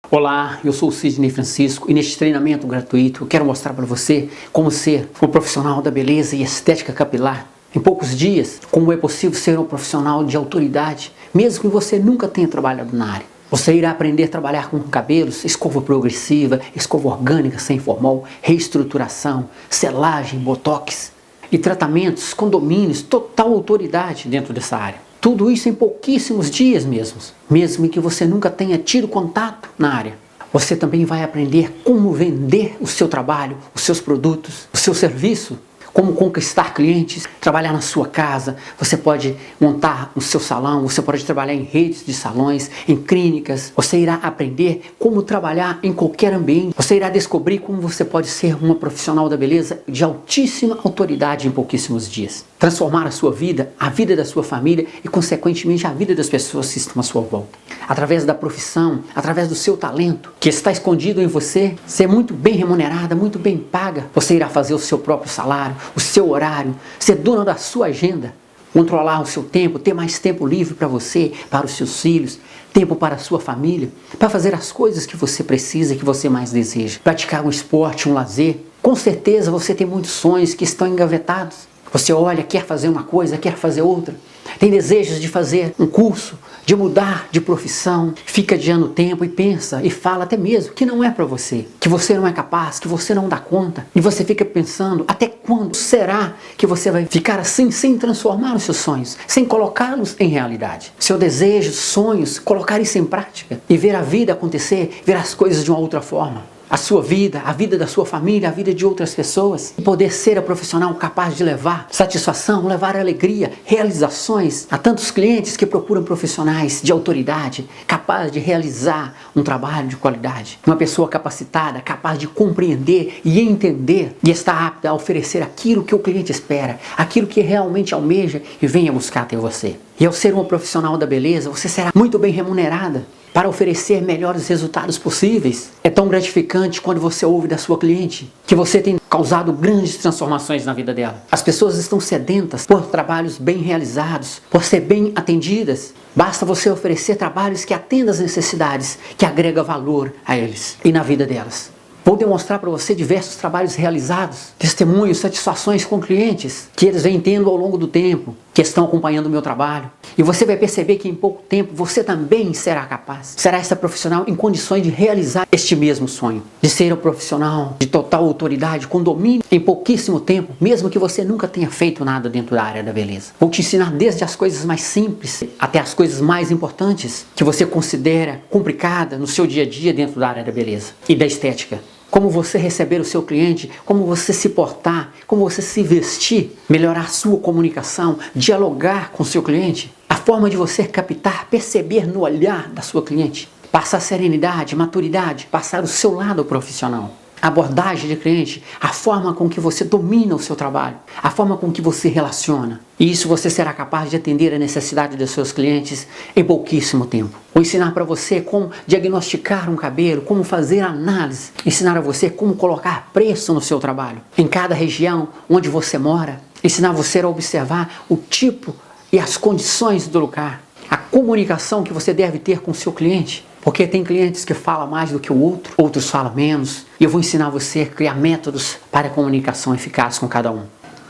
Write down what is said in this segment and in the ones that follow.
Olá, eu sou o Sidney Francisco e neste treinamento gratuito eu quero mostrar para você como ser um profissional da beleza e estética capilar. Em poucos dias, como é possível ser um profissional de autoridade, mesmo que você nunca tenha trabalhado na área. Você irá aprender a trabalhar com cabelos, escova progressiva, escova orgânica sem formol, reestruturação, selagem, botox e tratamentos com domínios, total autoridade dentro dessa área. Tudo isso em pouquíssimos dias mesmo que você nunca tenha tido contato na área. Você também vai aprender como vender o seu trabalho, os seus produtos, o seu serviço, como conquistar clientes, trabalhar na sua casa. Você pode montar o seu salão, você pode trabalhar em redes de salões, em clínicas. Você irá aprender como trabalhar em qualquer ambiente. Você irá descobrir como você pode ser uma profissional da beleza de altíssima autoridade em pouquíssimos dias. Transformar a sua vida, a vida da sua família e, consequentemente, a vida das pessoas que estão à sua volta. Através da profissão, através do seu talento, que está escondido em você, ser muito bem remunerada, muito bem paga. Você irá fazer o seu próprio salário, o seu horário, ser dono da sua agenda, controlar o seu tempo, ter mais tempo livre para você, para os seus filhos, tempo para a sua família, para fazer as coisas que você precisa, que você mais deseja. Praticar um esporte, um lazer. Com certeza você tem muitos sonhos que estão engavetados. Você olha, quer fazer uma coisa, quer fazer outra. Tem desejos de fazer um curso, de mudar de profissão, fica adiando o tempo e pensa e fala até mesmo que não é para você, que você não é capaz, que você não dá conta. E você fica pensando, até quando será que você vai ficar assim sem transformar os seus sonhos, sem colocá-los em realidade? Seu desejo, sonhos, colocar isso em prática e ver a vida acontecer, ver as coisas de uma outra forma. A sua vida, a vida da sua família, a vida de outras pessoas. E poder ser a profissional capaz de levar satisfação, levar alegria, realizações a tantos clientes que procuram profissionais de autoridade, capaz de realizar um trabalho de qualidade. Uma pessoa capacitada, capaz de compreender e entender e está apta a oferecer aquilo que o cliente espera, aquilo que realmente almeja e venha buscar até você. E ao ser uma profissional da beleza, você será muito bem remunerada para oferecer melhores resultados possíveis. É tão gratificante quando você ouve da sua cliente que você tem causado grandes transformações na vida dela. As pessoas estão sedentas por trabalhos bem realizados, por ser bem atendidas. Basta você oferecer trabalhos que atendam às necessidades, que agrega valor a eles e na vida delas. Vou demonstrar para você diversos trabalhos realizados, testemunhos, satisfações com clientes que eles vêm tendo ao longo do tempo, que estão acompanhando o meu trabalho. E você vai perceber que em pouco tempo você também será capaz. Será essa profissional em condições de realizar este mesmo sonho. De ser um profissional de total autoridade, com domínio em pouquíssimo tempo, mesmo que você nunca tenha feito nada dentro da área da beleza. Vou te ensinar desde as coisas mais simples até as coisas mais importantes que você considera complicada no seu dia a dia dentro da área da beleza e da estética. Como você receber o seu cliente, como você se portar, como você se vestir, melhorar sua comunicação, dialogar com o seu cliente, a forma de você captar, perceber no olhar da sua cliente, passar serenidade, maturidade, passar o seu lado profissional. A abordagem de cliente, a forma com que você domina o seu trabalho, a forma com que você relaciona. E isso você será capaz de atender a necessidade dos seus clientes em pouquíssimo tempo. Vou ensinar para você como diagnosticar um cabelo, como fazer análise, ensinar a você como colocar preço no seu trabalho, em cada região onde você mora, ensinar você a observar o tipo e as condições do lugar, a comunicação que você deve ter com o seu cliente. Porque tem clientes que falam mais do que o outro, outros falam menos. E eu vou ensinar você a criar métodos para a comunicação eficaz com cada um.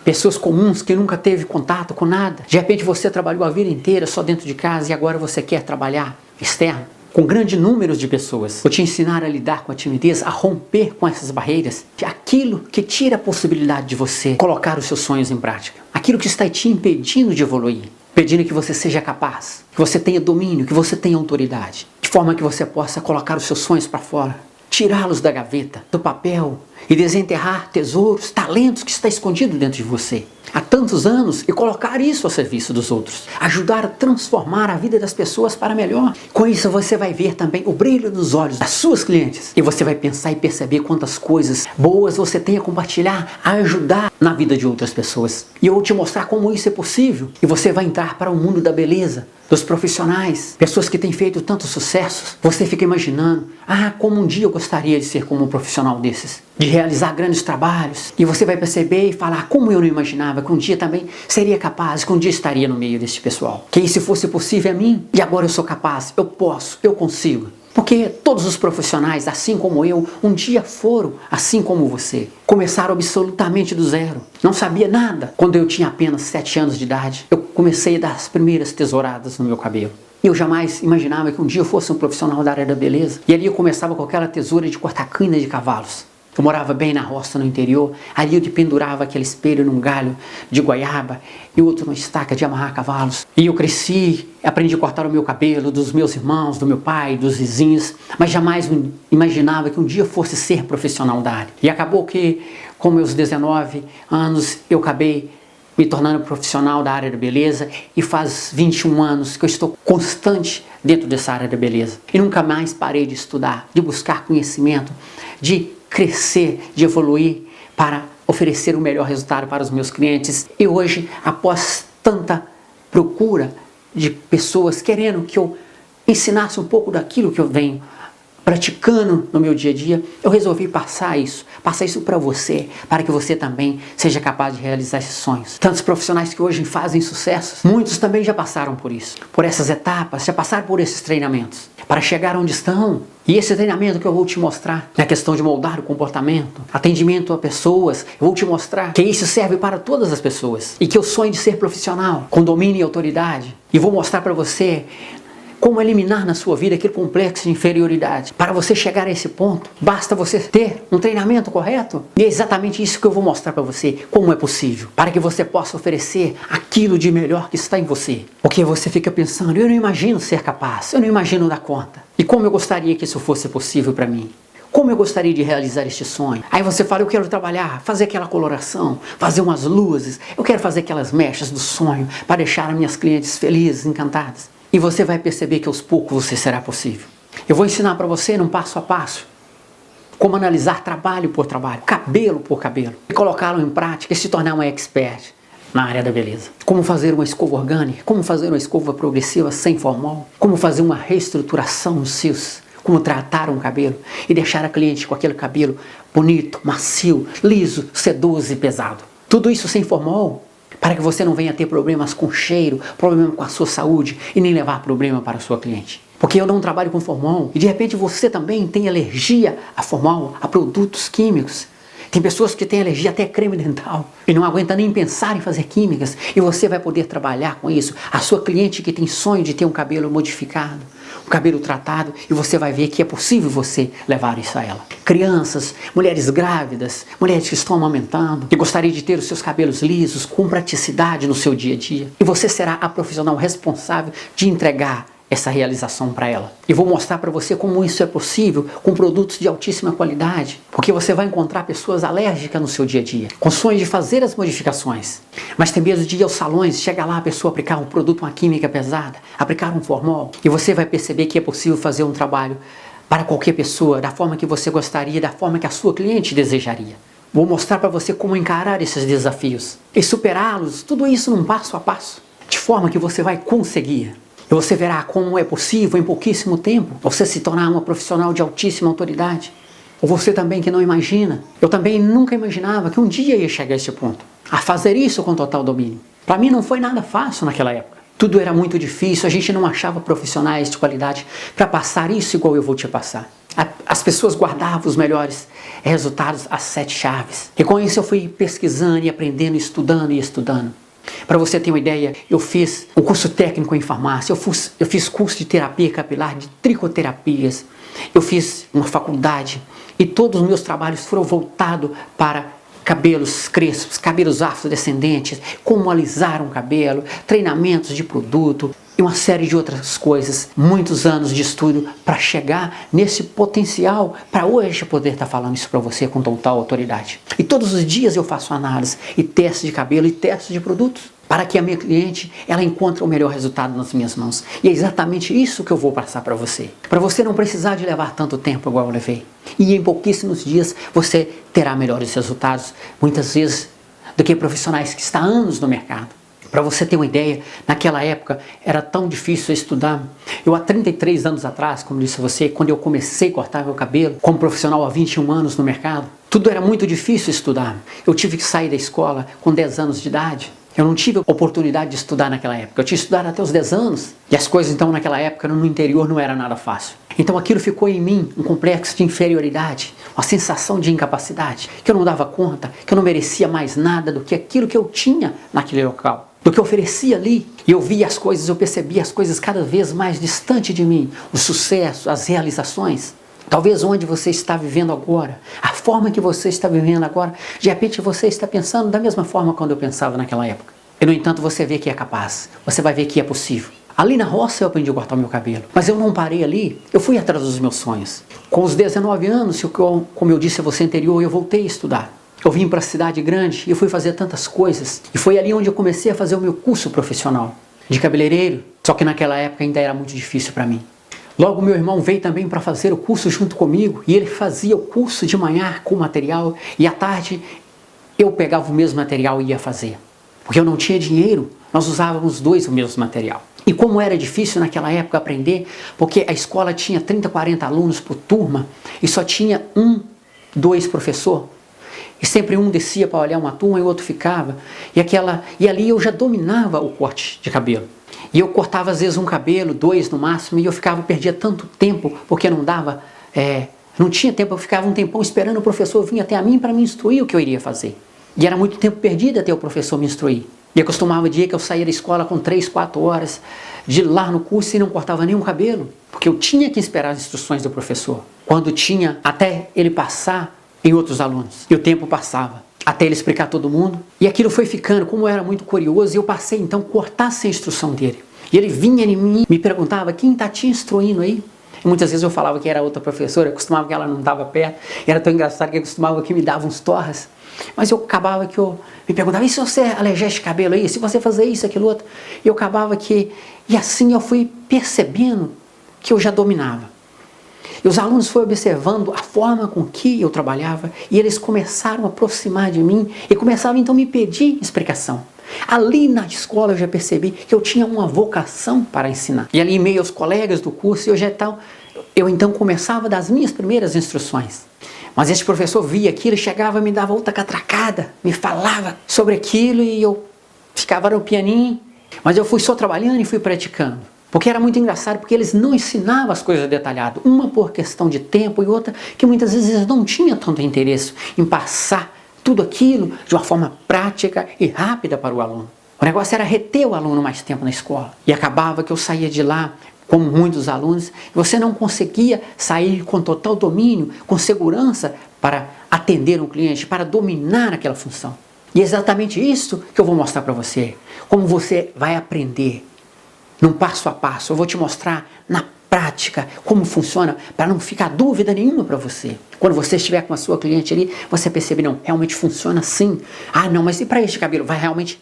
Pessoas comuns que nunca teve contato com nada. De repente você trabalhou a vida inteira só dentro de casa e agora você quer trabalhar externo, com grandes números de pessoas. Vou te ensinar a lidar com a timidez, a romper com essas barreiras. Aquilo que tira a possibilidade de você colocar os seus sonhos em prática. Aquilo que está te impedindo de evoluir. Pedindo que você seja capaz, que você tenha domínio, que você tenha autoridade. De forma que você possa colocar os seus sonhos para fora, tirá-los da gaveta, do papel e desenterrar tesouros, talentos que está escondido dentro de você há tantos anos e colocar isso ao serviço dos outros. Ajudar a transformar a vida das pessoas para melhor. Com isso você vai ver também o brilho nos olhos das suas clientes. E você vai pensar e perceber quantas coisas boas você tem a compartilhar, a ajudar na vida de outras pessoas. E eu vou te mostrar como isso é possível. E você vai entrar para o mundo da beleza, dos profissionais, pessoas que têm feito tantos sucessos. Você fica imaginando, como um dia eu gostaria de ser como um profissional desses, de realizar grandes trabalhos. E você vai perceber e falar, como eu não imaginava que um dia também seria capaz, que um dia estaria no meio desse pessoal. Que se fosse possível a mim, e agora eu sou capaz, eu posso, eu consigo. Porque todos os profissionais, assim como eu, um dia foram assim como você. Começaram absolutamente do zero. Não sabia nada. Quando eu tinha apenas 7 anos de idade, eu comecei a dar as primeiras tesouradas no meu cabelo. Eu jamais imaginava que um dia eu fosse um profissional da área da beleza. E ali eu começava com aquela tesoura de cortar crina de cavalos. Eu morava bem na roça, no interior. Ali eu pendurava aquele espelho num galho de goiaba e outro numa estaca de amarrar cavalos. E eu cresci, aprendi a cortar o meu cabelo dos meus irmãos, do meu pai, dos vizinhos, mas jamais imaginava que um dia eu fosse ser profissional da área. E acabou que, com meus 19 anos, eu acabei me tornando profissional da área da beleza e faz 21 anos que eu estou constante dentro dessa área da beleza. E nunca mais parei de estudar, de buscar conhecimento, de crescer, de evoluir para oferecer o melhor resultado para os meus clientes. E hoje, após tanta procura de pessoas querendo que eu ensinasse um pouco daquilo que eu venho praticando no meu dia a dia, eu resolvi passar isso para você, para que você também seja capaz de realizar esses sonhos. Tantos profissionais que hoje fazem sucessos, muitos também já passaram por isso, por essas etapas, já passaram por esses treinamentos, para chegar onde estão. E esse treinamento que eu vou te mostrar, na questão de moldar o comportamento, atendimento a pessoas, eu vou te mostrar que isso serve para todas as pessoas, e que eu sonho de ser profissional, com domínio e autoridade, e vou mostrar para você como eliminar na sua vida aquele complexo de inferioridade. Para você chegar a esse ponto, basta você ter um treinamento correto. E é exatamente isso que eu vou mostrar para você, como é possível, para que você possa oferecer aquilo de melhor que está em você. Porque você fica pensando, eu não imagino ser capaz, eu não imagino dar conta. E como eu gostaria que isso fosse possível para mim. Como eu gostaria de realizar este sonho. Aí você fala, eu quero trabalhar, fazer aquela coloração, fazer umas luzes, eu quero fazer aquelas mechas do sonho, para deixar as minhas clientes felizes, encantadas. E você vai perceber que aos poucos você será possível. Eu vou ensinar para você, num passo a passo, como analisar trabalho por trabalho, cabelo por cabelo, e colocá-lo em prática e se tornar uma expert na área da beleza. Como fazer uma escova orgânica, como fazer uma escova progressiva sem formol, como fazer uma reestruturação nos fios, como tratar um cabelo e deixar a cliente com aquele cabelo bonito, macio, liso, sedoso e pesado. Tudo isso sem formol, para que você não venha ter problemas com cheiro, problema com a sua saúde e nem levar problema para a sua cliente. Porque eu não trabalho com formol e de repente você também tem alergia a formol, a produtos químicos. Tem pessoas que têm alergia até a creme dental e não aguenta nem pensar em fazer químicas, e você vai poder trabalhar com isso. A sua cliente que tem sonho de ter um cabelo modificado, um cabelo tratado, e você vai ver que é possível você levar isso a ela. Crianças, mulheres grávidas, mulheres que estão amamentando, que gostariam de ter os seus cabelos lisos, com praticidade no seu dia a dia. E você será a profissional responsável de entregar essa realização para ela. E vou mostrar para você como isso é possível com produtos de altíssima qualidade, porque você vai encontrar pessoas alérgicas no seu dia a dia, com sonhos de fazer as modificações, mas tem medo de ir aos salões, chegar lá a pessoa aplicar um produto, uma química pesada, aplicar um formol, e você vai perceber que é possível fazer um trabalho para qualquer pessoa, da forma que você gostaria, da forma que a sua cliente desejaria. Vou mostrar para você como encarar esses desafios e superá-los, tudo isso num passo a passo, de forma que você vai conseguir. E você verá como é possível, em pouquíssimo tempo, você se tornar uma profissional de altíssima autoridade. Ou você também que não imagina. Eu também nunca imaginava que um dia ia chegar a esse ponto, a fazer isso com total domínio. Para mim não foi nada fácil naquela época. Tudo era muito difícil, a gente não achava profissionais de qualidade para passar isso igual eu vou te passar. As pessoas guardavam os melhores resultados, as 7 chaves. E com isso eu fui pesquisando e aprendendo, estudando e estudando. Para você ter uma ideia, eu fiz um curso técnico em farmácia, eu fiz curso de terapia capilar, de tricoterapias, eu fiz uma faculdade e todos os meus trabalhos foram voltados para cabelos crespos, cabelos afrodescendentes, como alisar um cabelo, treinamentos de produto e uma série de outras coisas. Muitos anos de estudo para chegar nesse potencial, para hoje poder estar falando isso para você com total autoridade. E todos os dias eu faço análise e teste de cabelo e teste de produtos, para que a minha cliente ela encontre o melhor resultado nas minhas mãos. E é exatamente isso que eu vou passar para você não precisar de levar tanto tempo igual eu levei. E em pouquíssimos dias você terá melhores resultados, muitas vezes, do que profissionais que estão há anos no mercado. Para você ter uma ideia, naquela época era tão difícil estudar. Eu há 33 anos atrás, como disse a você, quando eu comecei a cortar meu cabelo, como profissional há 21 anos no mercado, tudo era muito difícil estudar. Eu tive que sair da escola com 10 anos de idade. Eu não tive oportunidade de estudar naquela época. Eu tinha estudado até os 10 anos. E as coisas, então, naquela época, no interior, não era nada fácil. Então, aquilo ficou em mim, um complexo de inferioridade, uma sensação de incapacidade, que eu não dava conta, que eu não merecia mais nada do que aquilo que eu tinha naquele local, do que eu oferecia ali. E eu via as coisas, eu percebia as coisas cada vez mais distante de mim, o sucesso, as realizações. Talvez onde você está vivendo agora, a forma que você está vivendo agora, de repente você está pensando da mesma forma quando eu pensava naquela época. E no entanto você vê que é capaz, você vai ver que é possível. Ali na roça eu aprendi a cortar o meu cabelo, mas eu não parei ali, eu fui atrás dos meus sonhos. Com os 19 anos, como eu disse a você anterior, eu voltei a estudar. Eu vim para a cidade grande e eu fui fazer tantas coisas. E foi ali onde eu comecei a fazer o meu curso profissional de cabeleireiro, só que naquela época ainda era muito difícil para mim. Logo meu irmão veio também para fazer o curso junto comigo e ele fazia o curso de manhã com o material e à tarde eu pegava o mesmo material e ia fazer. Porque eu não tinha dinheiro, nós usávamos dois o mesmo material. E como era difícil naquela época aprender, porque a escola tinha 30, 40 alunos por turma e só tinha 1, 2 professores. E sempre um descia para olhar uma turma e o outro ficava. E ali eu já dominava o corte de cabelo. E eu cortava às vezes um cabelo, 2 no máximo, e eu perdia tanto tempo, porque não tinha tempo, eu ficava um tempão esperando o professor vir até a mim para me instruir o que eu iria fazer. E era muito tempo perdido até o professor me instruir. E eu costumava dizer que eu saía da escola com 3, 4 horas de lá no curso e não cortava nenhum cabelo, porque eu tinha que esperar as instruções do professor. Quando tinha até ele passar em outros alunos. E o tempo passava, até ele explicar a todo mundo. E aquilo foi ficando, como eu era muito curioso, e eu passei então a cortar sem a instrução dele. E ele vinha em mim, me perguntava, quem está te instruindo aí? E muitas vezes eu falava que era outra professora, eu costumava que ela não estava perto. E era tão engraçado que eu costumava que me dava uns torras. Mas eu acabava que eu me perguntava, e se você alejar esse cabelo aí? Se você fazer isso, aquilo outro? E eu acabava que... E assim eu fui percebendo que eu já dominava. E os alunos foram observando a forma com que eu trabalhava e eles começaram a aproximar de mim e começavam então a me pedir explicação. Ali na escola eu já percebi que eu tinha uma vocação para ensinar. E ali em meio aos colegas do curso eu então começava das minhas primeiras instruções. Mas esse professor via aquilo, chegava, me dava outra catracada, me falava sobre aquilo e eu ficava no pianinho. Mas eu fui só trabalhando e fui praticando. Porque era muito engraçado, porque eles não ensinavam as coisas detalhadas. Uma por questão de tempo e outra que muitas vezes eles não tinham tanto interesse em passar tudo aquilo de uma forma prática e rápida para o aluno. O negócio era reter o aluno mais tempo na escola. E acabava que eu saía de lá, como muitos alunos, você não conseguia sair com total domínio, com segurança para atender um cliente, para dominar aquela função. E é exatamente isso que eu vou mostrar para você. Como você vai aprender num passo a passo. Eu vou te mostrar na prática como funciona, para não ficar dúvida nenhuma para você. Quando você estiver com a sua cliente ali, você percebe, não, realmente funciona assim. Ah, não, mas e para este cabelo?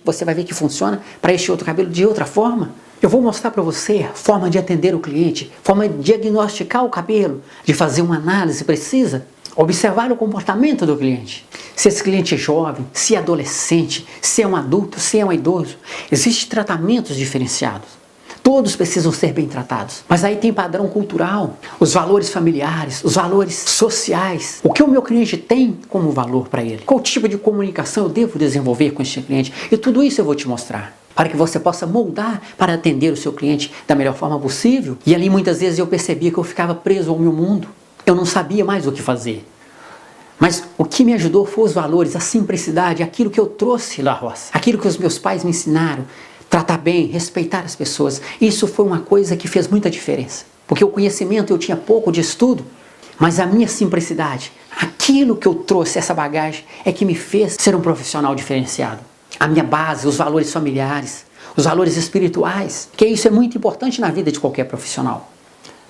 Você vai ver que funciona para este outro cabelo de outra forma? Eu vou mostrar para você a forma de atender o cliente, forma de diagnosticar o cabelo, de fazer uma análise precisa, observar o comportamento do cliente. Se esse cliente é jovem, se é adolescente, se é um adulto, se é um idoso. Existem tratamentos diferenciados. Todos precisam ser bem tratados. Mas aí tem padrão cultural, os valores familiares, os valores sociais. O que o meu cliente tem como valor para ele? Qual tipo de comunicação eu devo desenvolver com este cliente? E tudo isso eu vou te mostrar, para que você possa moldar para atender o seu cliente da melhor forma possível. E ali muitas vezes eu percebia que eu ficava preso ao meu mundo. Eu não sabia mais o que fazer. Mas o que me ajudou foi os valores, a simplicidade, aquilo que eu trouxe da roça, aquilo que os meus pais me ensinaram. Tratar bem, respeitar as pessoas. Isso foi uma coisa que fez muita diferença. Porque o conhecimento eu tinha pouco de estudo, mas a minha simplicidade, aquilo que eu trouxe, essa bagagem, é que me fez ser um profissional diferenciado. A minha base, os valores familiares, os valores espirituais, que isso é muito importante na vida de qualquer profissional.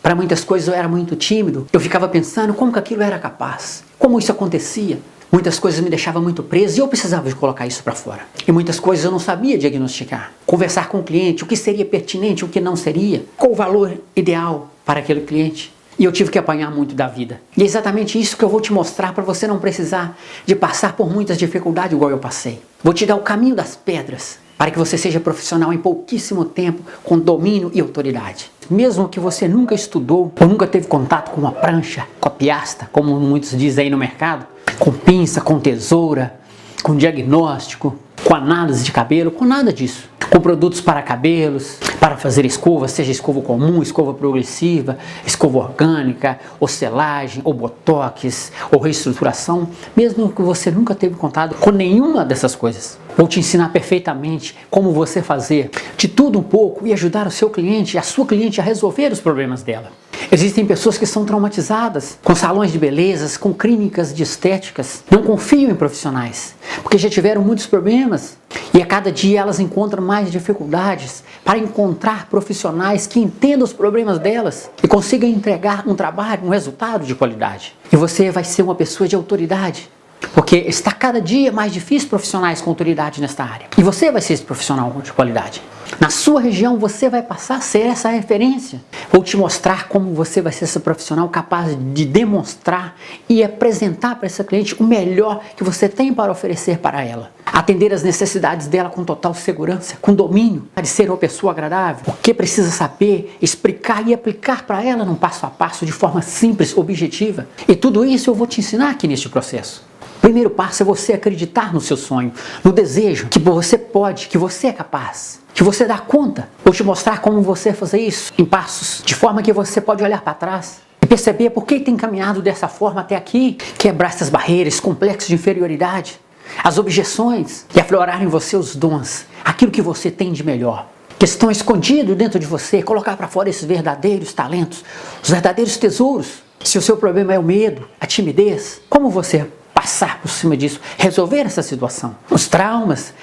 Para muitas coisas eu era muito tímido, eu ficava pensando como que aquilo era capaz, como isso acontecia. Muitas coisas me deixavam muito preso e eu precisava de colocar isso para fora. E muitas coisas eu não sabia diagnosticar. Conversar com o cliente, o que seria pertinente, o que não seria. Qual o valor ideal para aquele cliente. E eu tive que apanhar muito da vida. E é exatamente isso que eu vou te mostrar para você não precisar de passar por muitas dificuldades igual eu passei. Vou te dar o caminho das pedras para que você seja profissional em pouquíssimo tempo, com domínio e autoridade. Mesmo que você nunca estudou ou nunca teve contato com uma prancha, com a piasta, como muitos dizem aí no mercado, com pinça, com tesoura, com diagnóstico, com análise de cabelo, com nada disso. Com produtos para cabelos, para fazer escova, seja escova comum, escova progressiva, escova orgânica, ou selagem, ou botox, ou reestruturação, mesmo que você nunca teve contato com nenhuma dessas coisas. Vou te ensinar perfeitamente como você fazer de tudo um pouco e ajudar o seu cliente, a sua cliente a resolver os problemas dela. Existem pessoas que são traumatizadas com salões de belezas, com clínicas de estéticas, não confiam em profissionais, porque já tiveram muitos problemas e a cada dia elas encontram mais dificuldades para encontrar profissionais que entendam os problemas delas e consigam entregar um trabalho, um resultado de qualidade. E você vai ser uma pessoa de autoridade, porque está cada dia mais difícil profissionais com autoridade nesta área. E você vai ser esse profissional de qualidade. Na sua região você vai passar a ser essa referência. Vou te mostrar como você vai ser esse profissional capaz de demonstrar e apresentar para essa cliente o melhor que você tem para oferecer para ela. Atender as necessidades dela com total segurança, com domínio, de ser uma pessoa agradável. O que precisa saber, explicar e aplicar para ela num passo a passo, de forma simples, objetiva. E tudo isso eu vou te ensinar aqui neste processo. O primeiro passo é você acreditar no seu sonho, no desejo, que você pode, que você é capaz, que você dá conta. Vou te mostrar como você fazer isso em passos, de forma que você pode olhar para trás e perceber por que tem caminhado dessa forma até aqui, quebrar essas barreiras, complexos de inferioridade, as objeções e aflorar em você os dons, aquilo que você tem de melhor, que estão escondidos dentro de você, colocar para fora esses verdadeiros talentos, os verdadeiros tesouros. Se o seu problema é o medo, a timidez, como você passar por cima disso, resolver essa situação? Os traumas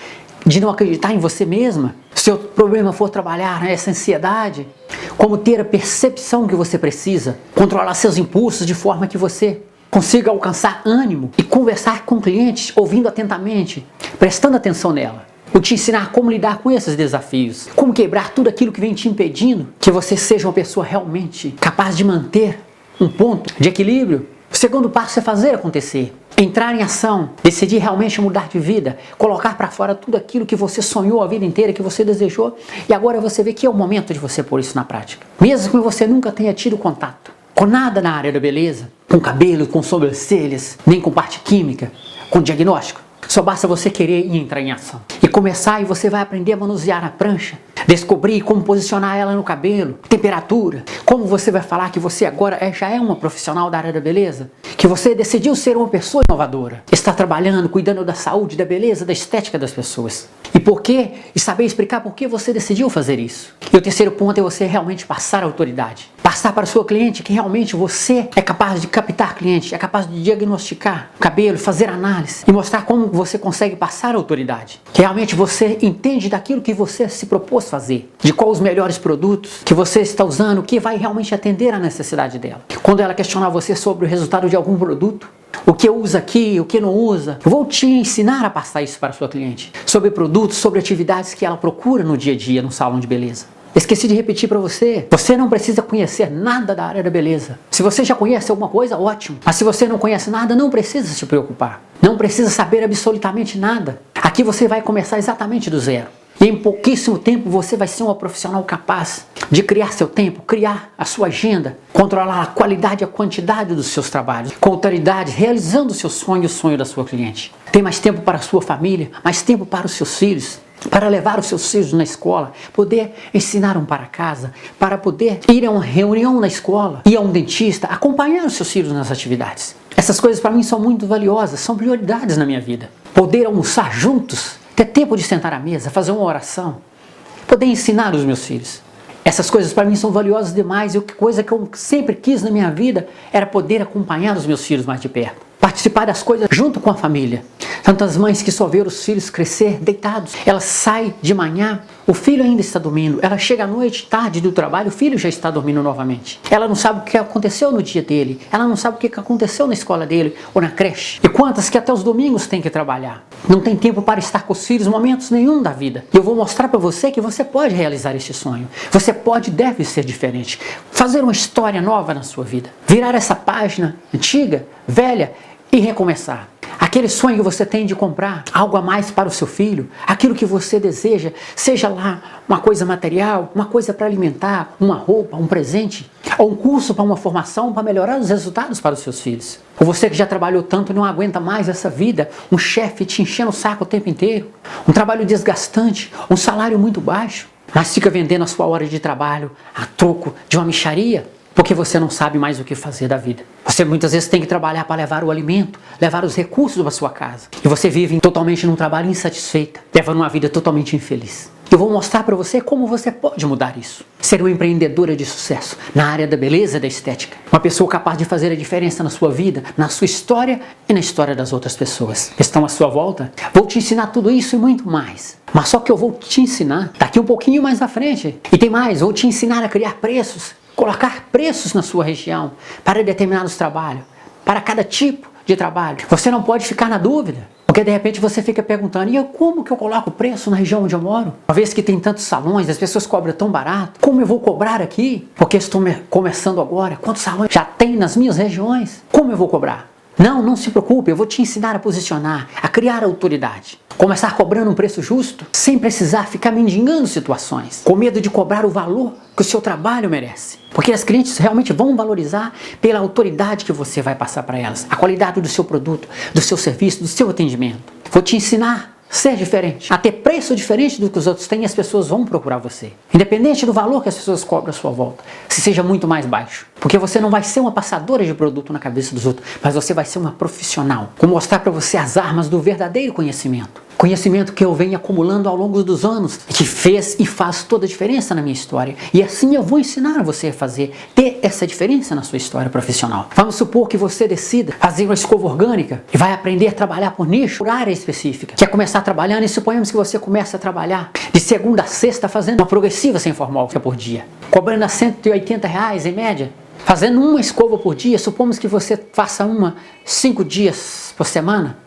de não acreditar em você mesma, se o problema for trabalhar essa ansiedade, como ter a percepção que você precisa, controlar seus impulsos de forma que você consiga alcançar ânimo e conversar com clientes, ouvindo atentamente, prestando atenção nela. Vou te ensinar como lidar com esses desafios, como quebrar tudo aquilo que vem te impedindo, que você seja uma pessoa realmente capaz de manter um ponto de equilíbrio. O segundo passo é fazer acontecer. Entrar em ação, decidir realmente mudar de vida, colocar para fora tudo aquilo que você sonhou a vida inteira, que você desejou, e agora você vê que é o momento de você pôr isso na prática. Mesmo que você nunca tenha tido contato com nada na área da beleza, com cabelo, com sobrancelhas, nem com parte química, com diagnóstico, só basta você querer e entrar em ação. E começar, e você vai aprender a manusear a prancha, descobrir como posicionar ela no cabelo, temperatura, como você vai falar que você agora já é uma profissional da área da beleza, que você decidiu ser uma pessoa inovadora, está trabalhando, cuidando da saúde, da beleza, da estética das pessoas. E por quê? E saber explicar por que você decidiu fazer isso. E o terceiro ponto é você realmente passar a autoridade. Passar para o seu cliente que realmente você é capaz de captar cliente, é capaz de diagnosticar o cabelo, fazer análise e mostrar como você consegue passar a autoridade. Que realmente você entende daquilo que você se propôs fazer, de quais os melhores produtos que você está usando, que vai realmente atender a necessidade dela. Quando ela questionar você sobre o resultado de algum produto, o que usa aqui, o que não usa, eu vou te ensinar a passar isso para a sua cliente, sobre produtos, sobre atividades que ela procura no dia a dia no salão de beleza. Esqueci de repetir para você, você não precisa conhecer nada da área da beleza. Se você já conhece alguma coisa, ótimo. Mas se você não conhece nada, não precisa se preocupar. Não precisa saber absolutamente nada. Aqui você vai começar exatamente do zero. E em pouquíssimo tempo você vai ser uma profissional capaz de criar seu tempo, criar a sua agenda, controlar a qualidade e a quantidade dos seus trabalhos, com autoridade, realizando o seu sonho e o sonho da sua cliente. Tem mais tempo para a sua família, mais tempo para os seus filhos, para levar os seus filhos na escola, poder ensinar um para casa, para poder ir a uma reunião na escola, ir a um dentista, acompanhar os seus filhos nas atividades. Essas coisas para mim são muito valiosas, são prioridades na minha vida. Poder almoçar juntos, ter tempo de sentar à mesa, fazer uma oração, poder ensinar os meus filhos. Essas coisas para mim são valiosas demais e a coisa que eu sempre quis na minha vida era poder acompanhar os meus filhos mais de perto. Participar das coisas junto com a família. Tantas mães que só vê os filhos crescer deitados. Ela sai de manhã, o filho ainda está dormindo. Ela chega à noite, tarde do trabalho, o filho já está dormindo novamente. Ela não sabe o que aconteceu no dia dele. Ela não sabe o que aconteceu na escola dele ou na creche. E quantas que até os domingos tem que trabalhar. Não tem tempo para estar com os filhos momentos nenhum da vida. E eu vou mostrar para você que você pode realizar este sonho. Você pode e deve ser diferente. Fazer uma história nova na sua vida. Virar essa página antiga, velha, e recomeçar. aquele sonho que você tem de comprar algo a mais para o seu filho, aquilo que você deseja, seja lá uma coisa material, uma coisa para alimentar, uma roupa, um presente, ou um curso para uma formação para melhorar os resultados para os seus filhos. Ou você que já trabalhou tanto e não aguenta mais essa vida, um chefe te enchendo o saco o tempo inteiro, um trabalho desgastante, um salário muito baixo, mas fica vendendo a sua hora de trabalho a troco de uma mixaria, porque você não sabe mais o que fazer da vida. Você muitas vezes tem que trabalhar para levar o alimento, levar os recursos para sua casa. E você vive totalmente num trabalho insatisfeita, levando uma vida totalmente infeliz. Eu vou mostrar para você como você pode mudar isso. Ser uma empreendedora de sucesso na área da beleza e da estética. Uma pessoa capaz de fazer a diferença na sua vida, na sua história e na história das outras pessoas que estão à sua volta. Vou te ensinar tudo isso e muito mais. Mas só que eu vou te ensinar daqui um pouquinho mais à frente. E tem mais, vou te ensinar a criar preços. Colocar preços na sua região para determinados trabalhos, para cada tipo de trabalho. Você não pode ficar na dúvida, porque de repente você fica perguntando, e como que eu coloco o preço na região onde eu moro? Uma vez que tem tantos salões, as pessoas cobram tão barato, como eu vou cobrar aqui? Porque estou começando agora, quantos salões já tem nas minhas regiões? Como eu vou cobrar? Não se preocupe, eu vou te ensinar a posicionar, a criar autoridade. Começar cobrando um preço justo, sem precisar ficar mendigando situações, com medo de cobrar o valor que o seu trabalho merece. Porque as clientes realmente vão valorizar pela autoridade que você vai passar para elas, a qualidade do seu produto, do seu serviço, do seu atendimento. Vou te ensinar a ser diferente, a ter preço diferente do que os outros têm, e as pessoas vão procurar você. Independente do valor que as pessoas cobram à sua volta, se seja muito mais baixo. Porque você não vai ser uma passadora de produto na cabeça dos outros, mas você vai ser uma profissional. Vou mostrar para você as armas do verdadeiro conhecimento. Conhecimento que eu venho acumulando ao longo dos anos, que fez e faz toda a diferença na minha história. E assim eu vou ensinar você a ter essa diferença na sua história profissional. Vamos supor que você decida fazer uma escova orgânica e vai aprender a trabalhar por nicho, por área específica. Quer começar trabalhando e suponhamos que você começa a trabalhar de segunda a sexta fazendo uma progressiva sem formal por dia, cobrando a R$180 em média. Fazendo uma escova por dia, supomos que você faça 5 dias por semana.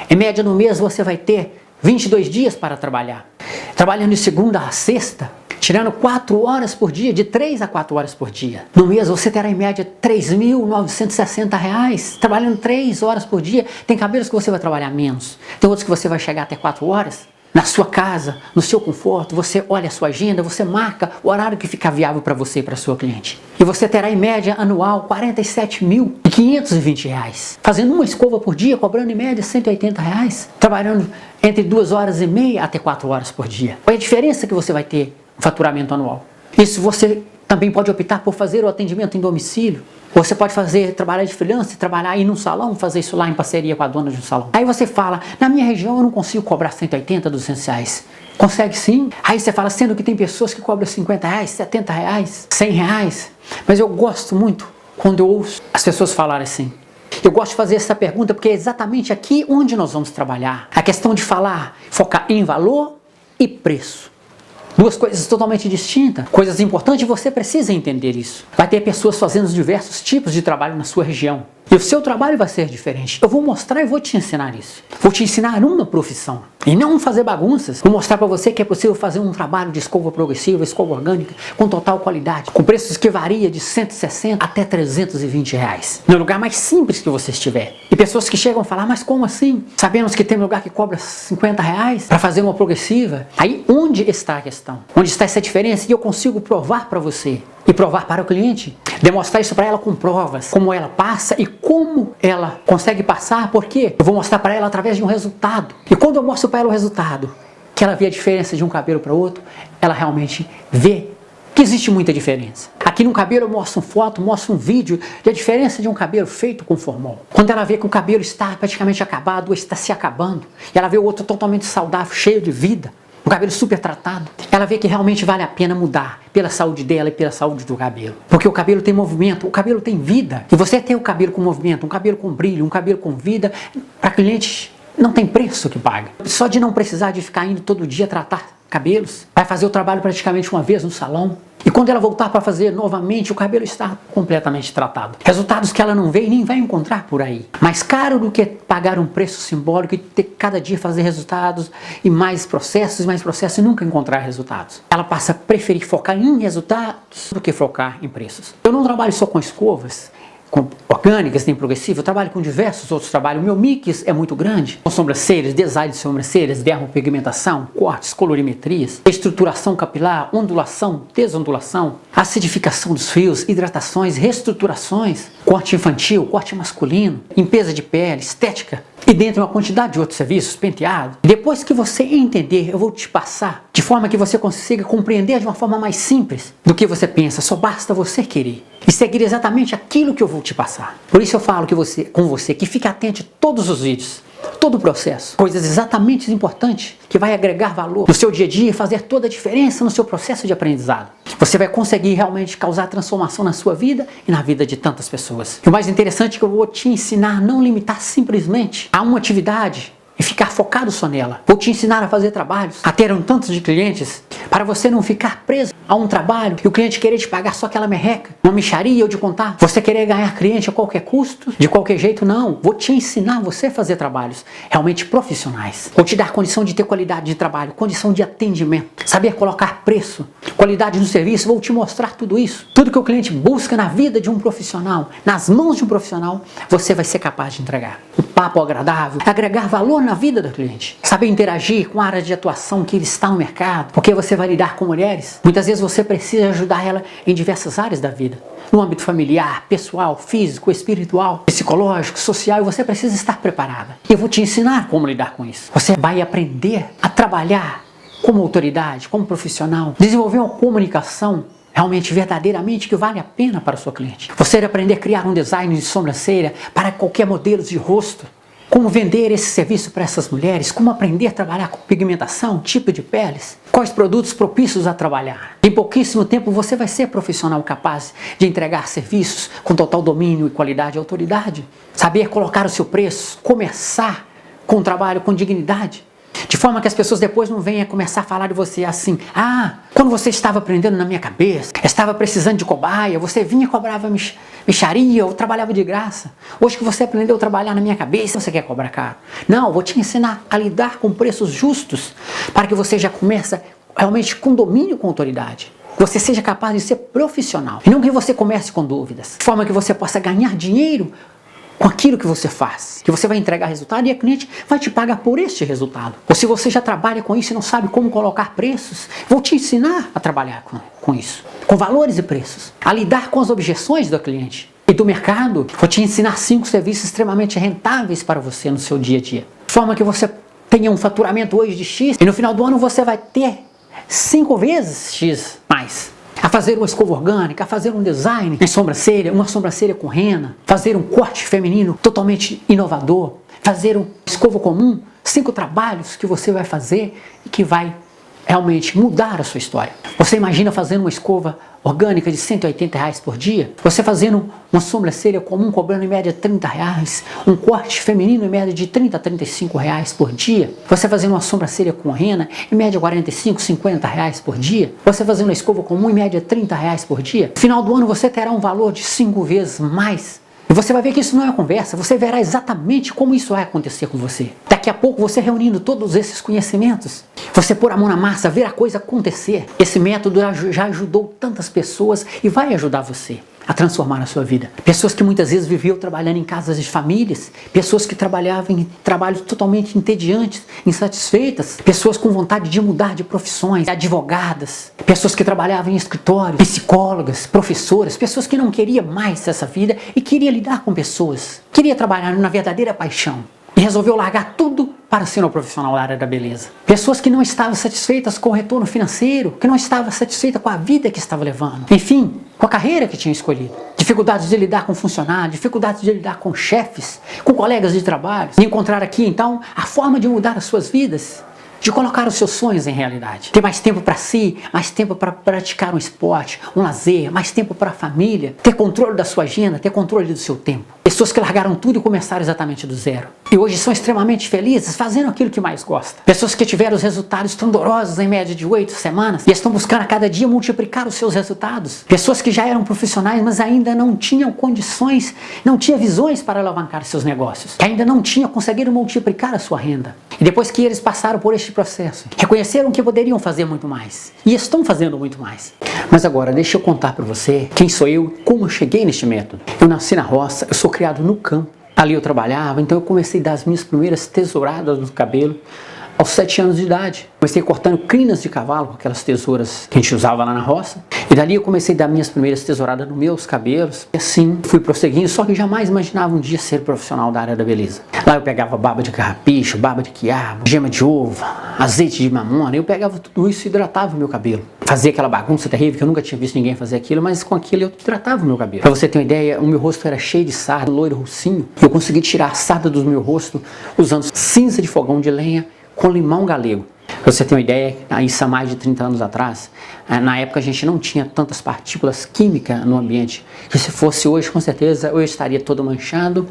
Em média, no mês, você vai ter 22 dias para trabalhar. Trabalhando de segunda a sexta, tirando 4 horas por dia, de 3 a 4 horas por dia. No mês, você terá em média R$3.960. Trabalhando 3 horas por dia. Tem cabelos que você vai trabalhar menos. Tem outros que você vai chegar até 4 horas. Na sua casa, no seu conforto, você olha a sua agenda, você marca o horário que fica viável para você e para a sua cliente. E você terá em média anual R$47.520. Fazendo uma escova por dia, cobrando em média R$180. Trabalhando entre 2 horas e meia até 4 horas por dia. Qual é a diferença que você vai ter no faturamento anual? Isso você também pode optar por fazer o atendimento em domicílio. Você pode trabalhar de freelance, trabalhar, ir num salão, fazer isso lá em parceria com a dona de um salão. Aí você fala, na minha região eu não consigo cobrar R$180, R$200. Consegue sim. Aí você fala, sendo que tem pessoas que cobram R$50, R$70, R$100. Mas eu gosto muito quando eu ouço as pessoas falarem assim. Eu gosto de fazer essa pergunta porque é exatamente aqui onde nós vamos trabalhar. A questão de focar em valor e preço. Duas coisas totalmente distintas, coisas importantes, você precisa entender isso. Vai ter pessoas fazendo diversos tipos de trabalho na sua região. E o seu trabalho vai ser diferente. Eu vou mostrar e vou te ensinar isso. Vou te ensinar uma profissão. E não fazer bagunças. Vou mostrar para você que é possível fazer um trabalho de escova progressiva, escova orgânica, com total qualidade. Com preços que varia de R$160 até R$320. No lugar mais simples que você estiver. E pessoas que chegam a falar, mas como assim? Sabemos que tem lugar que cobra R$50 para fazer uma progressiva. Aí onde está a questão? Onde está essa diferença? E eu consigo provar para você. E provar para o cliente, demonstrar isso para ela com provas, como ela passa e como ela consegue passar, porque eu vou mostrar para ela através de um resultado. E quando eu mostro para ela o resultado, que ela vê a diferença de um cabelo para outro, ela realmente vê que existe muita diferença. Aqui no cabelo eu mostro uma foto, mostro um vídeo da diferença de um cabelo feito com formol. Quando ela vê que o cabelo está praticamente acabado ou está se acabando, e ela vê o outro totalmente saudável, cheio de vida, um cabelo super tratado, ela vê que realmente vale a pena mudar pela saúde dela e pela saúde do cabelo. Porque o cabelo tem movimento, o cabelo tem vida. E você ter o cabelo com movimento, um cabelo com brilho, um cabelo com vida, para cliente não tem preço que paga. Só de não precisar de ficar indo todo dia tratar cabelos, vai fazer o trabalho praticamente uma vez no salão. E quando ela voltar para fazer novamente, o cabelo está completamente tratado. Resultados que ela não vê e nem vai encontrar por aí. Mais caro do que pagar um preço simbólico e ter cada dia fazer resultados e mais processos e nunca encontrar resultados. Ela passa a preferir focar em resultados do que focar em preços. Eu não trabalho só com escovas, orgânicas, nem progressiva, eu trabalho com diversos outros trabalhos. O meu mix é muito grande. Com sobrancelhas, design de sobrancelhas, dermopigmentação, cortes, colorimetrias, estruturação capilar, ondulação, desondulação, acidificação dos fios, hidratações, reestruturações, corte infantil, corte masculino, limpeza de pele, estética, e dentro uma quantidade de outros serviços, penteado. Depois que você entender, eu vou te passar de forma que você consiga compreender de uma forma mais simples do que você pensa. Só basta você querer e seguir exatamente aquilo que eu vou te passar. Por isso eu falo com você que fique atento a todos os vídeos, todo o processo, coisas exatamente importantes que vai agregar valor no seu dia a dia e fazer toda a diferença no seu processo de aprendizado. Você vai conseguir realmente causar transformação na sua vida e na vida de tantas pessoas. E o mais interessante é que eu vou te ensinar a não limitar simplesmente a uma atividade e ficar focado só nela. Vou te ensinar a fazer trabalhos, a ter um tanto de clientes, para você não ficar preso a um trabalho e o cliente querer te pagar só aquela merreca, uma mixaria ou de contar. Você querer ganhar cliente a qualquer custo, de qualquer jeito, não. Vou te ensinar você a fazer trabalhos realmente profissionais. Vou te dar condição de ter qualidade de trabalho, condição de atendimento, saber colocar preço, qualidade no serviço. Vou te mostrar tudo isso. Tudo que o cliente busca na vida de um profissional, nas mãos de um profissional, você vai ser capaz de entregar. Um papo agradável, agregar valor na vida do cliente, saber interagir com a área de atuação que ele está no mercado, porque você vai lidar com mulheres. Muitas vezes você precisa ajudar ela em diversas áreas da vida, no âmbito familiar, pessoal, físico, espiritual, psicológico, social, e você precisa estar preparada. Eu vou te ensinar como lidar com isso. Você vai aprender a trabalhar como autoridade, como profissional, desenvolver uma comunicação realmente, verdadeiramente, que vale a pena para o seu cliente. Você vai aprender a criar um design de sobrancelha para qualquer modelo de rosto. Como vender esse serviço para essas mulheres, como aprender a trabalhar com pigmentação, tipo de peles, quais produtos propícios a trabalhar. Em pouquíssimo tempo você vai ser profissional capaz de entregar serviços com total domínio e qualidade e autoridade. Saber colocar o seu preço, começar com um trabalho com dignidade. De forma que as pessoas depois não venham começar a falar de você assim: ah, quando você estava aprendendo na minha cabeça, estava precisando de cobaia, você vinha e cobrava mixaria, eu trabalhava de graça. Hoje que você aprendeu a trabalhar na minha cabeça, você quer cobrar caro. Não, vou te ensinar a lidar com preços justos, para que você já comece realmente com domínio, com autoridade. Você seja capaz de ser profissional, e não que você comece com dúvidas. De forma que você possa ganhar dinheiro com aquilo que você faz, que você vai entregar resultado e a cliente vai te pagar por este resultado. Ou se você já trabalha com isso e não sabe como colocar preços, vou te ensinar a trabalhar com isso, com valores e preços, a lidar com as objeções do cliente e do mercado. Vou te ensinar 5 serviços extremamente rentáveis para você no seu dia a dia, de forma que você tenha um faturamento hoje de X e no final do ano você vai ter 5 vezes X mais. A fazer uma escova orgânica, a fazer um design em sobrancelha, uma sobrancelha com rena, fazer um corte feminino totalmente inovador, fazer uma escova comum, 5 trabalhos que você vai fazer e que vai realmente mudar a sua história. Você imagina fazendo uma escova orgânica de R$180 por dia? Você fazendo uma sobrancelha comum cobrando em média R$30, um corte feminino em média de R$30 a R$35 por dia? Você fazendo uma sobrancelha com rena em média R$45, R$50 por dia? Você fazendo uma escova comum em média R$30 por dia? No final do ano você terá um valor de 5 vezes mais. E você vai ver que isso não é conversa, você verá exatamente como isso vai acontecer com você. Daqui a pouco você reunindo todos esses conhecimentos, você pôr a mão na massa, ver a coisa acontecer. Esse método já ajudou tantas pessoas e vai ajudar você a transformar a sua vida. Pessoas que muitas vezes viviam trabalhando em casas de famílias, pessoas que trabalhavam em trabalhos totalmente entediantes, insatisfeitas, pessoas com vontade de mudar de profissões, advogadas, pessoas que trabalhavam em escritório, psicólogas, professoras, pessoas que não queriam mais essa vida e queriam lidar com pessoas, queria trabalhar na verdadeira paixão. E resolveu largar tudo para ser um profissional da área da beleza. Pessoas que não estavam satisfeitas com o retorno financeiro, que não estavam satisfeitas com a vida que estava levando. Enfim, com a carreira que tinham escolhido. Dificuldades de lidar com funcionários, dificuldades de lidar com chefes, com colegas de trabalho. E encontrar aqui, então, a forma de mudar as suas vidas, de colocar os seus sonhos em realidade. Ter mais tempo para si, mais tempo para praticar um esporte, um lazer, mais tempo para a família, ter controle da sua agenda, ter controle do seu tempo. Pessoas que largaram tudo e começaram exatamente do zero. E hoje são extremamente felizes fazendo aquilo que mais gostam. Pessoas que tiveram os resultados estrondosos em média de 8 semanas e estão buscando a cada dia multiplicar os seus resultados. Pessoas que já eram profissionais, mas ainda não tinham condições, não tinham visões para alavancar seus negócios. Que ainda não tinham conseguido multiplicar a sua renda. E depois que eles passaram por este processo, reconheceram que poderiam fazer muito mais. E estão fazendo muito mais. Mas agora, deixa eu contar para você quem sou eu, como eu cheguei neste método. Eu nasci na roça, eu sou criado no campo. Ali eu trabalhava, então eu comecei a dar as minhas primeiras tesouradas no cabelo aos 7 anos de idade. Comecei cortando crinas de cavalo com aquelas tesouras que a gente usava lá na roça. E dali eu comecei a dar minhas primeiras tesouradas nos meus cabelos. E assim fui prosseguindo, só que jamais imaginava um dia ser profissional da área da beleza. Lá eu pegava baba de carrapicho, baba de quiabo, gema de ovo, azeite de mamona. Eu pegava tudo isso e hidratava o meu cabelo. Fazia aquela bagunça terrível, que eu nunca tinha visto ninguém fazer aquilo, mas com aquilo eu hidratava o meu cabelo. Pra você ter uma ideia, o meu rosto era cheio de sarda, loiro rocinho. E eu consegui tirar a sarda do meu rosto usando cinza de fogão de lenha com limão galego. Pra você ter uma ideia, isso há mais de 30 anos atrás, na época a gente não tinha tantas partículas químicas no ambiente, que se fosse hoje, com certeza, eu estaria todo manchado,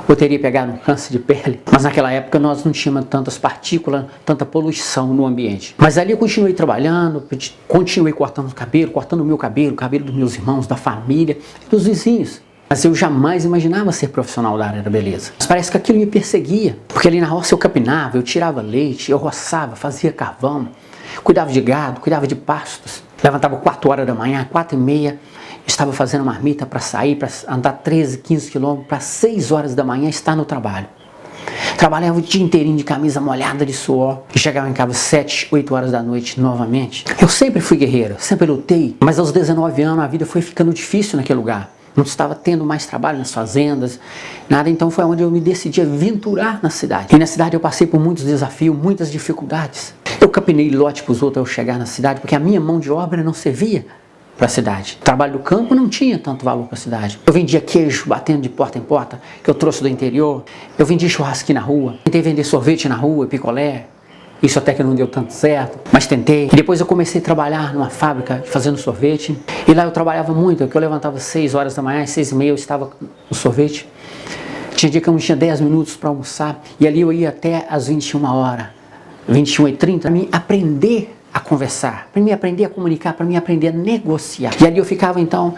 ou teria pegado um câncer de pele. Mas naquela época nós não tínhamos tantas partículas, tanta poluição no ambiente. Mas ali eu continuei trabalhando, continuei cortando o meu cabelo, o cabelo dos meus irmãos, da família, dos vizinhos. Mas eu jamais imaginava ser profissional da área da beleza. Mas parece que aquilo me perseguia. Porque ali na roça eu capinava, eu tirava leite, eu roçava, fazia carvão, cuidava de gado, cuidava de pastos. Levantava 4 horas da manhã, 4h30, estava fazendo marmita para sair, para andar 13, 15 quilômetros, para 6 horas da manhã estar no trabalho. Trabalhava o dia inteirinho de camisa molhada de suor e chegava em casa 7, 8 horas da noite novamente. Eu sempre fui guerreiro, sempre lutei, mas aos 19 anos a vida foi ficando difícil naquele lugar. Não estava tendo mais trabalho nas fazendas, nada, então foi onde eu me decidi aventurar na cidade. E na cidade eu passei por muitos desafios, muitas dificuldades. Eu capinei lote para os outros ao chegar na cidade, porque a minha mão de obra não servia para a cidade. O trabalho do campo não tinha tanto valor para a cidade. Eu vendia queijo batendo de porta em porta, que eu trouxe do interior. Eu vendia churrasquinho na rua, tentei vender sorvete na rua, picolé. Isso até que não deu tanto certo, mas tentei. E depois eu comecei a trabalhar numa fábrica fazendo sorvete. E lá eu trabalhava muito, porque eu levantava 6 horas da manhã, 6h30 eu estava no sorvete. Tinha dia que eu não tinha 10 minutos para almoçar. E ali eu ia até às 21 horas, 21h30, para mim aprender a conversar, para mim aprender a comunicar, para mim aprender a negociar. E ali eu ficava então,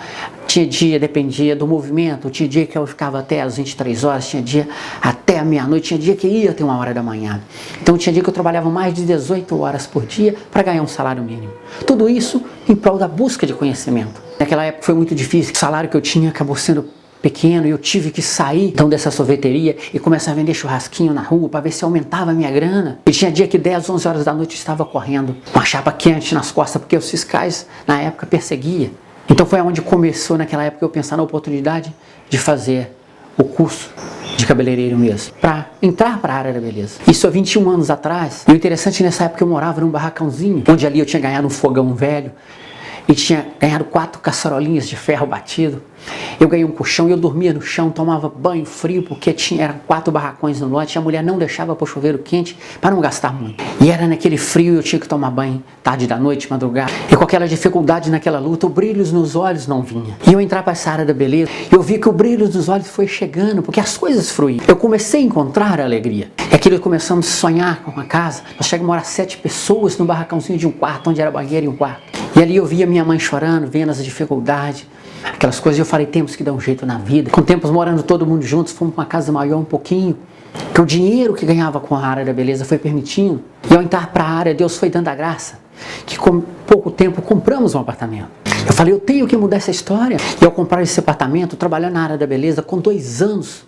tinha dia, dependia do movimento, tinha dia que eu ficava até às 23 horas, tinha dia até a meia-noite, tinha dia que ia até 1 hora da manhã. Então tinha dia que eu trabalhava mais de 18 horas por dia para ganhar um salário mínimo. Tudo isso em prol da busca de conhecimento. Naquela época foi muito difícil, o salário que eu tinha acabou sendo pequeno e eu tive que sair então dessa sorveteria e começar a vender churrasquinho na rua para ver se aumentava a minha grana. E tinha dia que 10, 11 horas da noite eu estava correndo, uma chapa quente nas costas, porque os fiscais na época perseguiam. Então foi onde começou naquela época eu pensar na oportunidade de fazer o curso de cabeleireiro mesmo, para entrar para a área da beleza. Isso há 21 anos atrás. E o interessante, nessa época eu morava num barracãozinho, onde ali eu tinha ganhado um fogão velho e tinha ganhado 4 caçarolinhas de ferro batido. Eu ganhei um colchão e eu dormia no chão, tomava banho frio, porque eram 4 barracões no lote e a mulher não deixava pôr chuveiro quente para não gastar muito. E era naquele frio, eu tinha que tomar banho tarde da noite, madrugada. E com aquela dificuldade naquela luta, o brilho nos olhos não vinha. E eu entrar para essa área da beleza, eu vi que o brilho dos olhos foi chegando, porque as coisas fluíam. Eu comecei a encontrar a alegria. E aquilo começamos a sonhar com uma casa. Nós chegamos a morar 7 pessoas no barracãozinho de um quarto, onde era banheiro e um quarto. E ali eu via minha mãe chorando, vendo as dificuldades, aquelas coisas. Eu falei, temos que dar um jeito na vida. Com o tempo morando todo mundo juntos, fomos para uma casa maior um pouquinho, que o dinheiro que ganhava com a área da beleza foi permitindo. E ao entrar para a área, Deus foi dando a graça, que com pouco tempo compramos um apartamento. Eu falei, eu tenho que mudar essa história. E ao comprar esse apartamento, trabalhando na área da beleza, com 2 anos,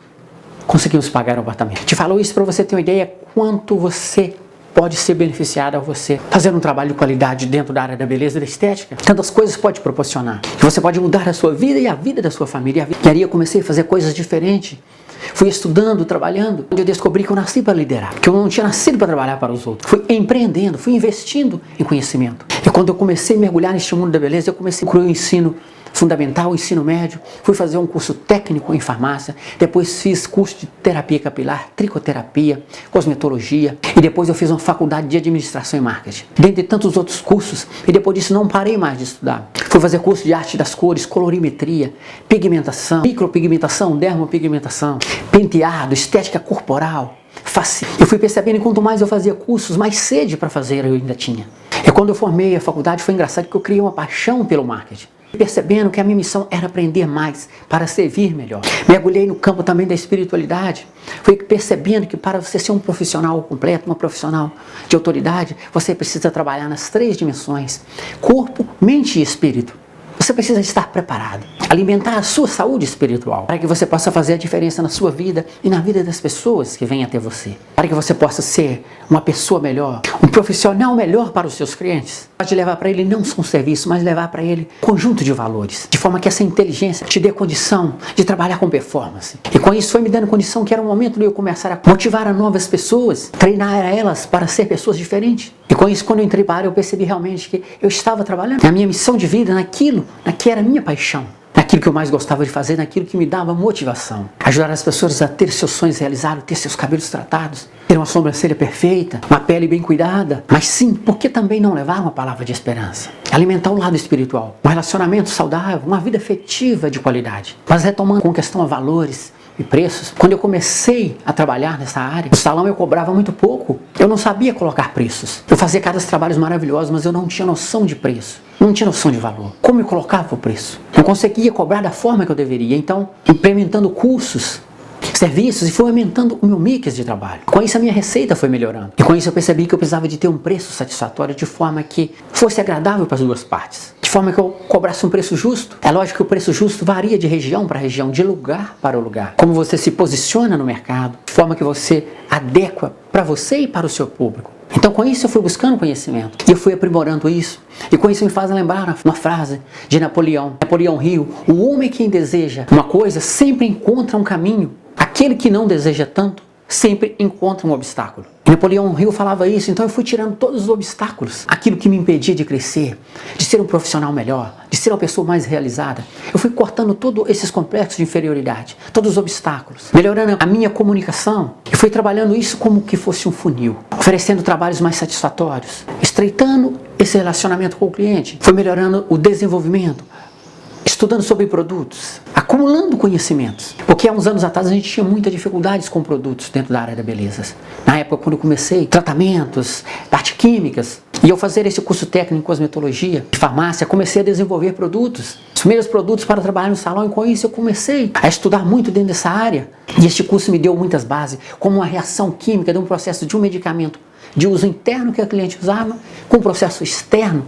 conseguimos pagar o apartamento. Te falo isso para você ter uma ideia quanto você pode ser beneficiado ao você fazer um trabalho de qualidade dentro da área da beleza e da estética. Tantas coisas pode proporcionar. Que você pode mudar a sua vida e a vida da sua família. E ali eu comecei a fazer coisas diferentes. Fui estudando, trabalhando, onde eu descobri que eu nasci para liderar, que eu não tinha nascido para trabalhar para os outros. Fui empreendendo, fui investindo em conhecimento. E quando eu comecei a mergulhar neste mundo da beleza, eu comecei a incluir o ensino fundamental, o ensino médio, fui fazer um curso técnico em farmácia, depois fiz curso de terapia capilar, tricoterapia, cosmetologia, e depois eu fiz uma faculdade de administração e marketing, dentre tantos outros cursos, e depois disso não parei mais de estudar. Fui fazer curso de arte das cores, colorimetria, pigmentação, micropigmentação, dermopigmentação, penteado, estética corporal, facial. Eu fui percebendo que quanto mais eu fazia cursos, mais sede para fazer eu ainda tinha. E quando eu formei a faculdade foi engraçado que eu criei uma paixão pelo marketing. percebendo que a minha missão era aprender mais para servir melhor. Mergulhei no campo também da espiritualidade. Fui percebendo que para você ser um profissional completo, uma profissional de autoridade, você precisa trabalhar nas 3 dimensões: corpo, mente e espírito. Você precisa estar preparado, alimentar a sua saúde espiritual, para que você possa fazer a diferença na sua vida e na vida das pessoas que vêm até você. Para que você possa ser uma pessoa melhor, um profissional melhor para os seus clientes. Pode levar para ele não só um serviço, mas levar para ele um conjunto de valores, de forma que essa inteligência te dê condição de trabalhar com performance. E com isso foi me dando condição que era o momento de eu começar a motivar a novas pessoas, treinar elas para ser pessoas diferentes. E com isso, quando eu entrei para a área, eu percebi realmente que eu estava trabalhando na minha missão de vida, naquilo que era a minha paixão, naquilo que eu mais gostava de fazer, naquilo que me dava motivação. Ajudar as pessoas a ter seus sonhos realizados, ter seus cabelos tratados, ter uma sobrancelha perfeita, uma pele bem cuidada. Mas sim, por que também não levar uma palavra de esperança? Alimentar o lado espiritual, um relacionamento saudável, uma vida afetiva de qualidade. Mas retomando com questão a valores e preços, quando eu comecei a trabalhar nessa área, no salão eu cobrava muito pouco. Eu não sabia colocar preços. Eu fazia cada trabalhos maravilhosos, mas eu não tinha noção de preço. Não tinha noção de valor. Como eu colocava o preço? Não conseguia cobrar da forma que eu deveria. Então, implementando cursos, serviços, e fui aumentando o meu mix de trabalho. Com isso a minha receita foi melhorando. E com isso eu percebi que eu precisava de ter um preço satisfatório de forma que fosse agradável para as duas partes. De forma que eu cobrasse um preço justo. É lógico que o preço justo varia de região para região, de lugar para lugar. Como você se posiciona no mercado, de forma que você adequa para você e para o seu público. Então com isso eu fui buscando conhecimento e eu fui aprimorando isso. E com isso me faz lembrar uma frase de Napoleão Hill: o homem que deseja uma coisa sempre encontra um caminho. Aquele que não deseja tanto sempre encontra um obstáculo. E Napoleão Hill falava isso, então eu fui tirando todos os obstáculos, aquilo que me impedia de crescer, de ser um profissional melhor, de ser uma pessoa mais realizada. Eu fui cortando todos esses complexos de inferioridade, todos os obstáculos, melhorando a minha comunicação. Eu fui trabalhando isso como que fosse um funil, oferecendo trabalhos mais satisfatórios, estreitando esse relacionamento com o cliente. Fui melhorando o desenvolvimento, estudando sobre produtos, acumulando conhecimentos. Porque há uns anos atrás a gente tinha muitas dificuldades com produtos dentro da área da beleza. Na época, quando eu comecei, tratamentos, parte químicas, e eu fazer esse curso técnico em cosmetologia, de farmácia, comecei a desenvolver produtos, os primeiros produtos para trabalhar no salão, e com isso eu comecei a estudar muito dentro dessa área. E este curso me deu muitas bases, como uma reação química de um processo de um medicamento de uso interno que a cliente usava, com um processo externo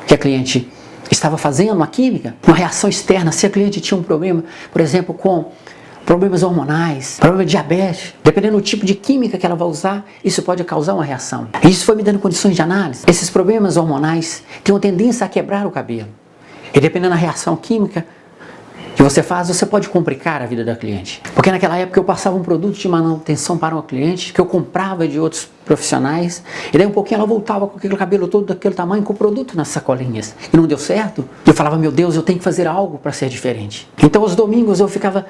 que a cliente estava fazendo, uma química, uma reação externa. Se a cliente tinha um problema, por exemplo, com problemas hormonais, problema de diabetes, dependendo do tipo de química que ela vai usar, isso pode causar uma reação. Isso foi me dando condições de análise. Esses problemas hormonais têm uma tendência a quebrar o cabelo. E dependendo da reação química que você faz, você pode complicar a vida da cliente. Porque naquela época eu passava um produto de manutenção para uma cliente, que eu comprava de outros profissionais, e daí um pouquinho ela voltava com aquele cabelo todo daquele tamanho, com o produto nas sacolinhas. E não deu certo. Eu falava, meu Deus, eu tenho que fazer algo para ser diferente. Então aos domingos eu ficava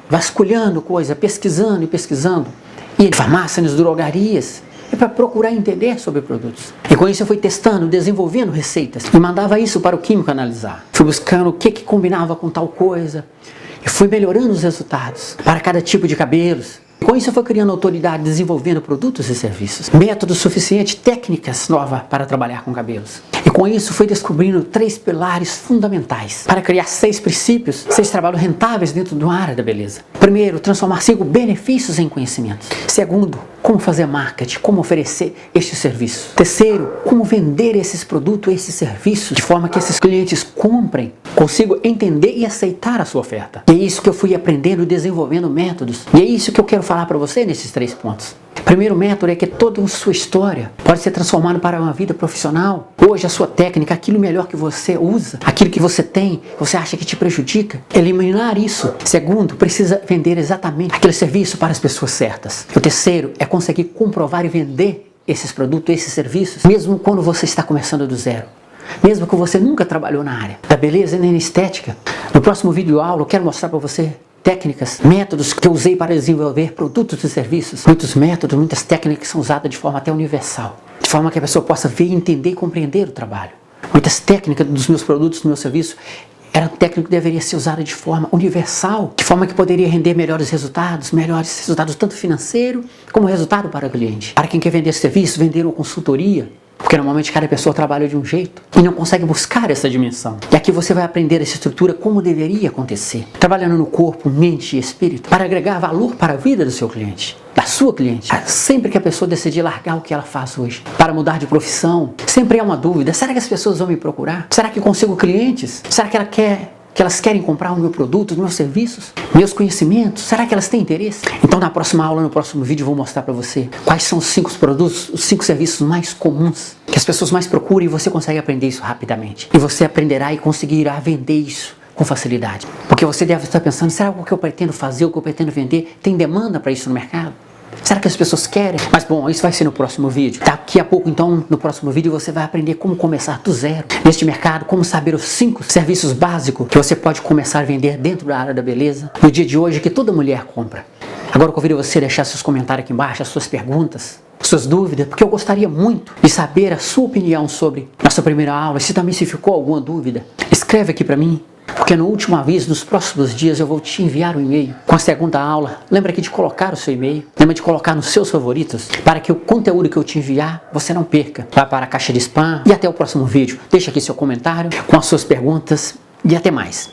vasculhando coisa, pesquisando e pesquisando. Ia em farmácias, drogarias, para procurar entender sobre produtos. E com isso eu fui testando, desenvolvendo receitas e mandava isso para o químico analisar. Fui buscando o que combinava com tal coisa e fui melhorando os resultados para cada tipo de cabelos. Com isso eu fui criando autoridade, desenvolvendo produtos e serviços, métodos suficientes, técnicas novas para trabalhar com cabelos. E com isso fui descobrindo 3 pilares fundamentais para criar 6 princípios, 6 trabalhos rentáveis dentro de uma área da beleza. Primeiro, transformar 5 benefícios em conhecimentos. Segundo, como fazer marketing, como oferecer este serviço. Terceiro, como vender esses produtos, esses serviços, de forma que esses clientes comprem, consigam entender e aceitar a sua oferta. E é isso que eu fui aprendendo e desenvolvendo métodos. E é isso que eu quero falar para você nesses 3 pontos. O primeiro método é que toda a sua história pode ser transformada para uma vida profissional. Hoje a sua técnica, aquilo melhor que você usa, aquilo que você tem, você acha que te prejudica, eliminar isso. Segundo, precisa vender exatamente aquele serviço para as pessoas certas. O terceiro é conseguir comprovar e vender esses produtos, esses serviços, mesmo quando você está começando do zero. Mesmo que você nunca trabalhou na área da beleza nem na estética. No próximo vídeo aula eu quero mostrar para você técnicas, métodos que eu usei para desenvolver produtos e serviços. Muitos métodos, muitas técnicas são usadas de forma até universal. De forma que a pessoa possa ver, entender e compreender o trabalho. Muitas técnicas dos meus produtos, do meu serviço, eram técnicas que deveriam ser usadas de forma universal. De forma que poderia render melhores resultados tanto financeiro como resultado para o cliente. Para quem quer vender serviço, vender uma consultoria, Porque normalmente cada pessoa trabalha de um jeito e não consegue buscar essa dimensão. E aqui você vai aprender essa estrutura como deveria acontecer, trabalhando no corpo, mente e espírito, para agregar valor para a vida do seu cliente, da sua cliente. Sempre que a pessoa decidir largar o que ela faz hoje, para mudar de profissão, sempre há uma dúvida: será que as pessoas vão me procurar? Será que consigo clientes? Será que elas querem comprar o meu produto, os meus serviços, meus conhecimentos? Será que elas têm interesse? Então na próxima aula, no próximo vídeo, eu vou mostrar para você quais são os 5 produtos, os 5 serviços mais comuns, que as pessoas mais procuram, e você consegue aprender isso rapidamente. E você aprenderá e conseguirá vender isso com facilidade. Porque você deve estar pensando: será que o que eu pretendo fazer, o que eu pretendo vender, tem demanda para isso no mercado? Será que as pessoas querem? Mas bom, isso vai ser no próximo vídeo. Daqui a pouco, então, no próximo vídeo, você vai aprender como começar do zero neste mercado, como saber os 5 serviços básicos que você pode começar a vender dentro da área da beleza, no dia de hoje, que toda mulher compra. Agora eu convido você a deixar seus comentários aqui embaixo, as suas perguntas, suas dúvidas, porque eu gostaria muito de saber a sua opinião sobre nossa primeira aula. E se também ficou alguma dúvida, escreve aqui para mim. Porque no último aviso, nos próximos dias, eu vou te enviar um e-mail com a segunda aula. Lembra aqui de colocar o seu e-mail, lembra de colocar nos seus favoritos, para que o conteúdo que eu te enviar, você não perca. Vá para a caixa de spam e até o próximo vídeo. Deixa aqui seu comentário com as suas perguntas e até mais.